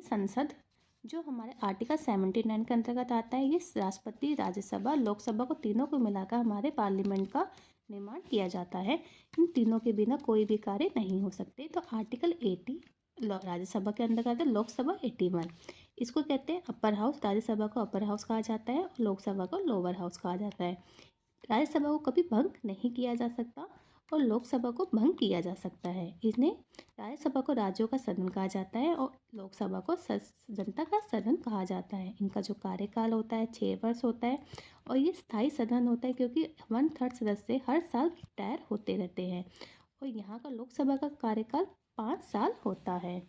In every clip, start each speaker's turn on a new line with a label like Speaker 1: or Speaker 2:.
Speaker 1: संसद जो हमारे आर्टिकल 79 के अंतर्गत आता है, ये राष्ट्रपति, राज्यसभा, लोकसभा को तीनों को मिलाकर हमारे पार्लियामेंट का निर्माण किया जाता है। इन तीनों के बिना कोई भी कार्य नहीं हो सकते। तो आर्टिकल 80 राज्यसभा के अंतर्गत है, लोकसभा 81। इसको कहते हैं अपर हाउस। राज्यसभा को अपर हाउस कहा जाता है और लोकसभा को लोअर हाउस कहा जाता है। राज्यसभा को कभी भंग नहीं किया जा सकता और लोकसभा को भंग किया जा सकता है। इन्हें राज्यसभा को राज्यों का सदन कहा जाता है और लोकसभा को जनता का सदन कहा जाता है। इनका जो कार्यकाल होता है 6 वर्ष होता है और ये स्थायी सदन होता है क्योंकि 1/3 सदस्य हर साल रिटायर होते रहते हैं। और यहाँ का लोकसभा का कार्यकाल 5 साल होता है।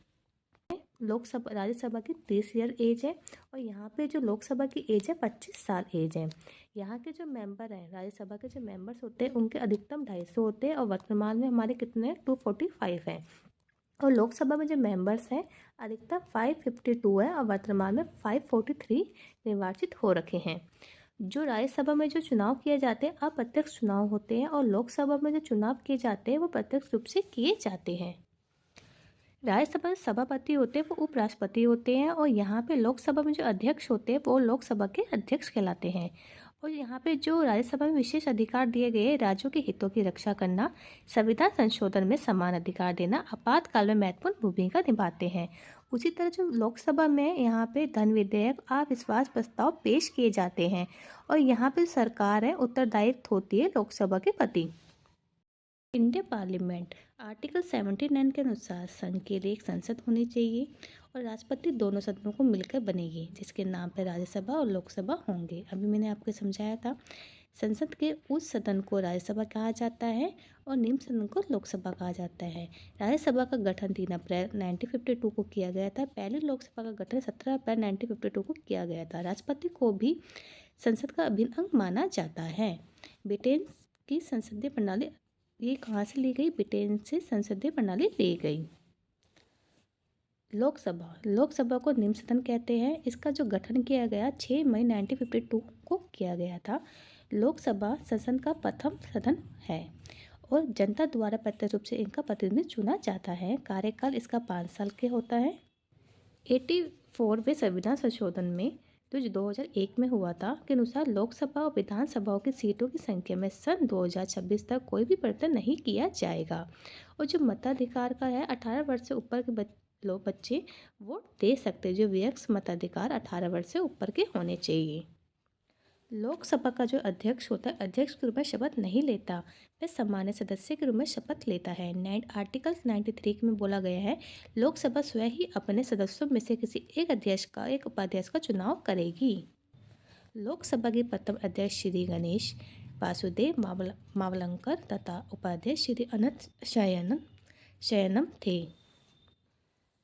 Speaker 1: लोकसभा राज्यसभा की 30 ईयर एज है और यहाँ पे जो लोकसभा की एज है 25 साल एज है। यहाँ के जो मेंबर हैं, राज्यसभा के जो मेंबर्स होते हैं उनके अधिकतम 250 होते हैं और वर्तमान में हमारे कितने 245 हैं। और लोकसभा में जो मेंबर्स हैं अधिकतम 552 है और वर्तमान में 543 निर्वाचित हो रखे हैं। जो राज्यसभा में जो चुनाव किए जाते हैं अप्रत्यक्ष चुनाव होते हैं और लोकसभा में जो चुनाव किए जाते हैं वो प्रत्यक्ष रूप से किए जाते हैं। राज्यसभा में सभापति होते हैं वो उपराष्ट्रपति होते हैं और यहाँ पे लोकसभा में जो अध्यक्ष होते हैं वो लोकसभा के अध्यक्ष कहलाते हैं। और यहाँ पे जो राज्यसभा में विशेष अधिकार दिए गए राज्यों के हितों की रक्षा करना, संविधान संशोधन में समान अधिकार देना, आपातकाल में महत्वपूर्ण भूमिका निभाते हैं। उसी तरह जो लोकसभा में यहाँ पे धन विधेयक, अविश्वास प्रस्ताव पेश किए जाते हैं और यहाँ पे सरकार है उत्तरदायित्व होती है लोकसभा के प्रति। इंडिया पार्लियामेंट आर्टिकल 79 के अनुसार संघ के लिए एक संसद होनी चाहिए और राष्ट्रपति दोनों सदनों को मिलकर बनेगी जिसके नाम पर राज्यसभा और लोकसभा होंगे। अभी मैंने आपको समझाया था। संसद के उस सदन को राज्यसभा कहा जाता है और निम्न सदन को लोकसभा कहा जाता है। राज्यसभा का गठन 3 अप्रैल 1952 को किया गया था। पहले लोकसभा का गठन 17 अप्रैल 1952 को किया गया था। राष्ट्रपति को भी संसद का अभिन्न अंग माना जाता है। ब्रिटेन की संसदीय प्रणाली ये कहाँ से ली गई? ब्रिटेन से संसदीय प्रणाली ली गई। लोकसभा को निम्न सदन कहते हैं। इसका जो गठन किया गया 6 मई 1952 को किया गया था। लोकसभा संसद का प्रथम सदन है और जनता द्वारा प्रत्यक्ष रूप से इनका प्रतिनिधित्व चुना जाता है। कार्यकाल इसका 5 साल के होता है। 84वें संविधान संशोधन में जो 2001 में हुआ था के अनुसार लोकसभा और विधानसभाओं की सीटों की संख्या में सन 2026 तक कोई भी परिवर्तन नहीं किया जाएगा। और जो मताधिकार का है 18 वर्ष से ऊपर के बच्चे वोट दे सकते हैं। जो वयस्क मताधिकार 18 वर्ष से ऊपर के होने चाहिए। लोकसभा का जो अध्यक्ष होता है अध्यक्ष के रूप में शपथ नहीं लेता, वह सामान्य सदस्य के रूप में शपथ लेता है। आर्टिकल 93 में बोला गया है लोकसभा स्वयं ही अपने सदस्यों में से किसी एक अध्यक्ष का एक उपाध्यक्ष का चुनाव करेगी। लोकसभा के प्रथम अध्यक्ष श्री गणेश वासुदेव मावलंकर तथा उपाध्यक्ष श्री अनंत शयनम थे।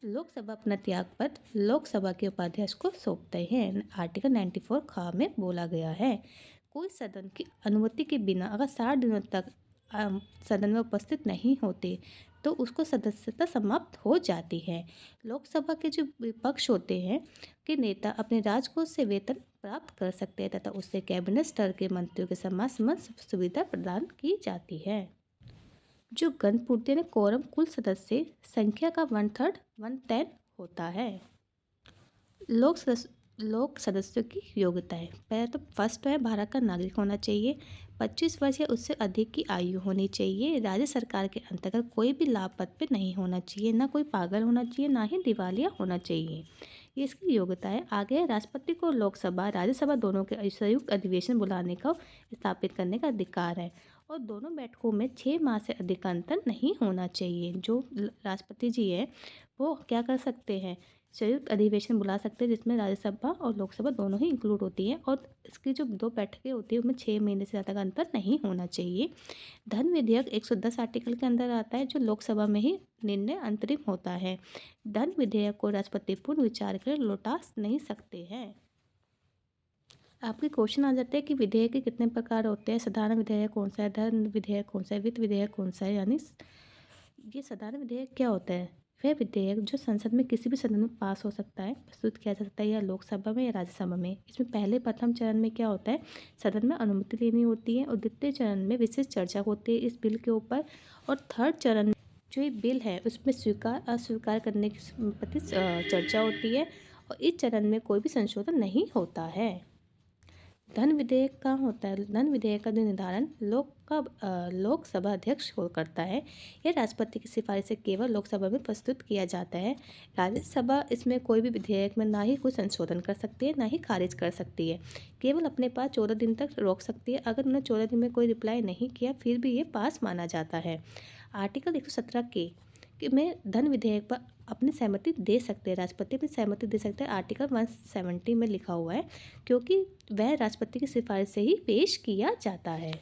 Speaker 1: लोकसभा अपना त्यागपत्र लोकसभा के उपाध्यक्ष को सौंपते हैं। आर्टिकल 94 ख में बोला गया है कोई सदन की अनुमति के बिना अगर 60 दिनों तक सदन में उपस्थित नहीं होते तो उसको सदस्यता समाप्त हो जाती है। लोकसभा के जो विपक्ष होते हैं के नेता अपने राजकोष से वेतन प्राप्त कर सकते हैं तथा उससे कैबिनेट स्तर के मंत्रियों के समान सुविधा प्रदान की जाती है। जो गणपूर्ति में कोरम कुल सदस्य संख्या का 1/3 होता है। लोक सदस्यों की योग्यता है। पहले तो फर्स्ट है भारत का नागरिक होना चाहिए, 25 वर्ष या उससे अधिक की आयु होनी चाहिए, राज्य सरकार के अंतर्गत कोई भी लाभ पद पे नहीं होना चाहिए, ना कोई पागल होना चाहिए, ना ही दिवालिया होना चाहिए। ये इसकी योग्यता है। आगे राष्ट्रपति को लोकसभा राज्यसभा दोनों के संयुक्त अधिवेशन बुलाने का स्थापित करने का अधिकार है और दोनों बैठकों में 6 माह से अधिक का अंतर नहीं होना चाहिए। जो राष्ट्रपति जी है वो क्या कर सकते हैं संयुक्त अधिवेशन बुला सकते हैं जिसमें राज्यसभा और लोकसभा दोनों ही इंक्लूड होती हैं और इसकी जो 2 बैठकें होती हैं उनमें 6 महीने से ज़्यादा का अंतर नहीं होना चाहिए। धन विधेयक 110 आर्टिकल के अंदर आता है जो लोकसभा में ही निर्णय अंतरिम होता है। धन विधेयक को राष्ट्रपति पूर्ण विचार कर लौटा नहीं सकते हैं। आपके क्वेश्चन आ जाते हैं कि विधेयक के कितने प्रकार होते हैं। साधारण विधेयक कौन सा है, धन विधेयक कौन सा है, वित्त विधेयक कौन सा है। यानी ये साधारण विधेयक क्या होता है? वह विधेयक जो संसद में किसी भी सदन में पास हो सकता है, प्रस्तुत किया जा सकता है या लोकसभा में या राज्यसभा में। इसमें पहले प्रथम चरण में क्या होता है सदन में अनुमति लेनी होती है और द्वितीय चरण में विशेष चर्चा होती है इस बिल के ऊपर और थर्ड चरण जो ये बिल है उसमें स्वीकार अस्वीकार करने की प्रति चर्चा होती है और इस चरण में कोई भी संशोधन नहीं होता है। धन विधेयक का होता है। धन विधेयक का निर्धारण लोकसभा अध्यक्ष को करता है। यह राष्ट्रपति की सिफारिश से केवल लोकसभा में प्रस्तुत किया जाता है। राज्यसभा इसमें कोई भी विधेयक में ना ही कोई संशोधन कर सकती है ना ही खारिज कर सकती है। केवल अपने पास 14 दिन तक रोक सकती है। अगर उन्होंने 14 दिन में कोई रिप्लाई नहीं किया फिर भी ये पास माना जाता है। आर्टिकल 117 के कि में धन विधेयक पर अपनी सहमति दे सकते हैं। राष्ट्रपति अपनी सहमति दे सकते हैं। आर्टिकल 170 में लिखा हुआ है क्योंकि वह राष्ट्रपति की सिफारिश से ही पेश किया जाता है।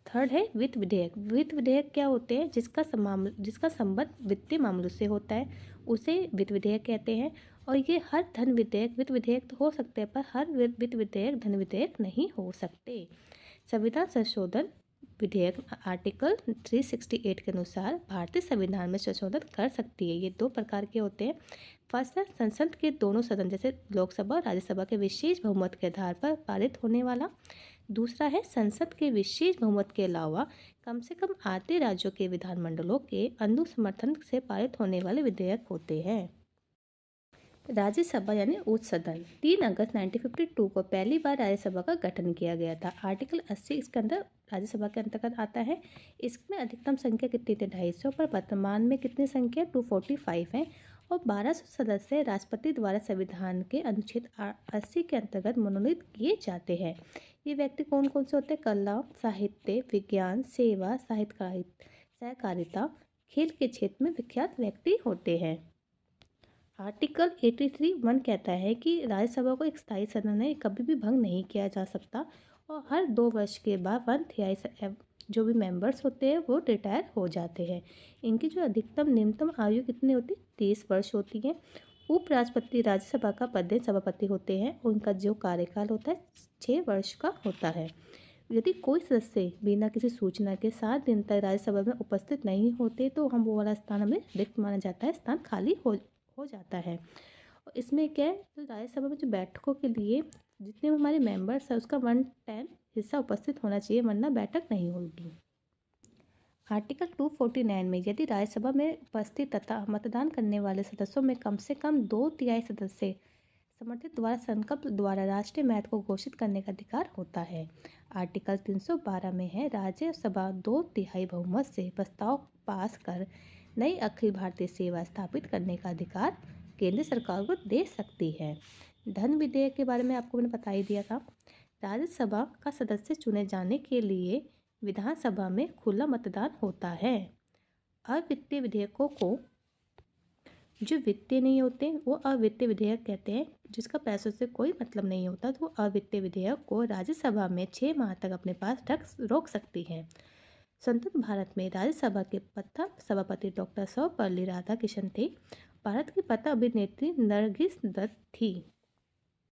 Speaker 1: थर्ड है वित्त विधेयक। वित्त विधेयक क्या होते हैं? जिसका संबंध वित्तीय मामलों से होता है उसे वित्त विधेयक कहते हैं। और ये हर धन विधेयक वित्त विधेयक तो हो सकते हैं पर हर वित्त विधेयक धन विधेयक नहीं हो सकते। संविधान संशोधन विधेयक आर्टिकल 368 के अनुसार भारतीय संविधान में संशोधन कर सकती है। ये 2 प्रकार के होते हैं। फर्स्ट है संसद के दोनों सदन जैसे लोकसभा और राज्यसभा के विशेष बहुमत के आधार पर पारित होने वाला। दूसरा है संसद के विशेष बहुमत के अलावा कम से कम आधे राज्यों के विधानमंडलों के अनुसमर्थन से पारित होने वाले विधेयक होते हैं। राज्यसभा यानी उच्च सदन 3 अगस्त 1952 को पहली बार राज्यसभा का गठन किया गया था। आर्टिकल 80 इसके अंदर राज्यसभा के अंतर्गत आता है। इसमें अधिकतम संख्या कितनी थी? 250 पर वर्तमान में कितनी संख्या 245 है और 1200 सदस्य राष्ट्रपति द्वारा संविधान के अनुच्छेद 80 के अंतर्गत मनोनीत किए जाते हैं। ये व्यक्ति कौन कौन से होते हैं? कला, साहित्य, विज्ञान, सेवा, सहकारिता, खेल के क्षेत्र में विख्यात व्यक्ति होते हैं। आर्टिकल 83(1) कहता है कि राज्यसभा को एक स्थायी सदन है, कभी भी भंग नहीं किया जा सकता और हर 2 वर्ष के बाद 1/3 जो भी मेंबर्स होते हैं वो रिटायर हो जाते हैं। इनकी जो अधिकतम न्यूनतम आयु कितनी होती है? 30 वर्ष होती है। उपराष्ट्रपति राज्यसभा का पदेन सभापति होते हैं। उनका जो कार्यकाल होता है 6 वर्ष का होता है। यदि कोई सदस्य बिना किसी सूचना के 7 दिन तक राज्यसभा में उपस्थित नहीं होते तो हम वो वाला स्थान हमें रिक्त माना जाता है, स्थान खाली हो जाता है। और इसमें क्या है तो राज्यसभा में जो बैठकों के लिए जितने भी हमारे मेंबर्स हैं उसका 1/10 हिस्सा उपस्थित होना चाहिए वरना बैठक नहीं होगी। आर्टिकल 249 में यदि राज्यसभा में उपस्थित तथा मतदान करने वाले सदस्यों में कम से कम 2/3 सदस्य समर्थित द्वारा संकल्प द्वारा राष्ट्रीय महत्व को घोषित करने का अधिकार होता है। आर्टिकल 312 में है राज्यसभा 2/3 बहुमत से प्रस्ताव पास कर नई अखिल भारतीय सेवा स्थापित करने का अधिकार केंद्र सरकार को दे सकती है। धन विधेयक के बारे में आपको मैंने बता ही दिया था। राज्यसभा का सदस्य चुने जाने के लिए विधानसभा में खुला मतदान होता है। अवित्तीय विधेयकों को जो वित्तीय नहीं होते वो अवित्तीय विधेयक कहते हैं। जिसका पैसों से कोई मतलब नहीं होता तो वो अवित्तीय विधेयक को राज्यसभा में 6 माह तक अपने पास रोक सकती है। स्वतंत्र भारत में राज्यसभा के प्रथम सभापति डॉक्टर सर्वपल्ली राधाकृष्णन थे। भारत की प्रथम अभिनेत्री नरगिस दत्त थी।